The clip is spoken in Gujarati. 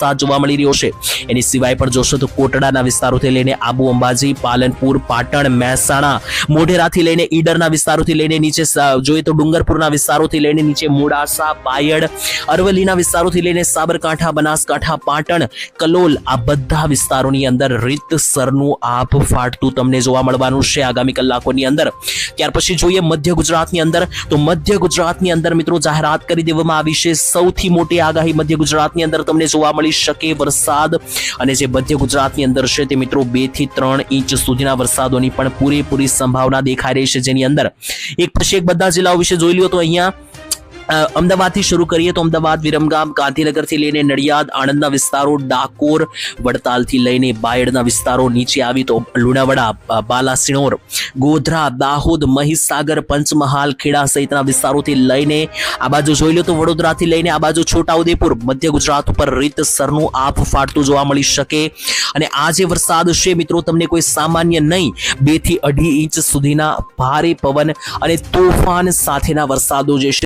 વરસાદ જોવા મળી રહ્યો છે। એની સિવાય પણ જોશો તો કોટડાના વિસ્તારોથી લઈને આબુ અંબાજી, પાલનપુર, પાટણ, મહેસાણા, મોઢેરાથી લઈને ઈડરના વિસ્તારોથી લઈને નીચે જોઈએ તો ડુંગરપુરના વિસ્તારોથી લઈને નીચે મોડાસા, બાયડ, અરવલ્લીના વિસ્તારોથી લઈને સાબરકાંઠા, બનાસકાંઠા, પાટણ, કલોલ આ બધા વિસ્તારોની અંદર રીતસરનું આભ ફાટતું તમને જોવા મળવાનું છે આગામી કલાકોની અંદર। ત્યાર પછી જોઈએ મધ્ય ગુજરાતની અંદર, તો મધ્ય ગુજરાતની અંદર મિત્રો જાહેરાત કરી દેવામાં આવી છે। સૌથી મોટી આગાહી મધ્ય ગુજરાતની અંદર તમને જોવા મળી શકે વરસાદ, અને જે મધ્ય ગુજરાતની અંદર છે તે મિત્રો 2 થી 3 ઇંચ સુધીના વરસાદોની પણ પૂરેપૂરી સંભાવના દેખાઈ રહી છે, જેની અંદર એક પછી એક બધા જિલ્લાઓ વિશે જોઈ લ્યો તો અહીંયા અમદાવાદથી શરૂ કરીએ તો અમદાવાદ, વિરમગામ, ગાંધીનગરથી લઈને નડિયાદ, આણંદના વિસ્તારો, ડાકોર, વડતાલથી લઈને બાયડના વિસ્તારો, નીચે આવી તો લુણાવાડા, બાલાસિનોર, ગોધરા, દાહોદ, મહીસાગર, પંચમહાલ, ખેડા સહિતના વિસ્તારોથી લઈને આ બાજુ જોઈ લો તો વડોદરાથી લઈને આ બાજુ છોટાઉદેપુર મધ્ય ગુજરાત ઉપર રીતસરનું આભ ફાટતું જોવા મળી શકે। અને આ જે વરસાદ છે મિત્રો તમને કોઈ સામાન્ય નહીં, 2 થી 2.5 ઇંચ સુધીના ભારે પવન અને તોફાન સાથેના વરસાદો જે છે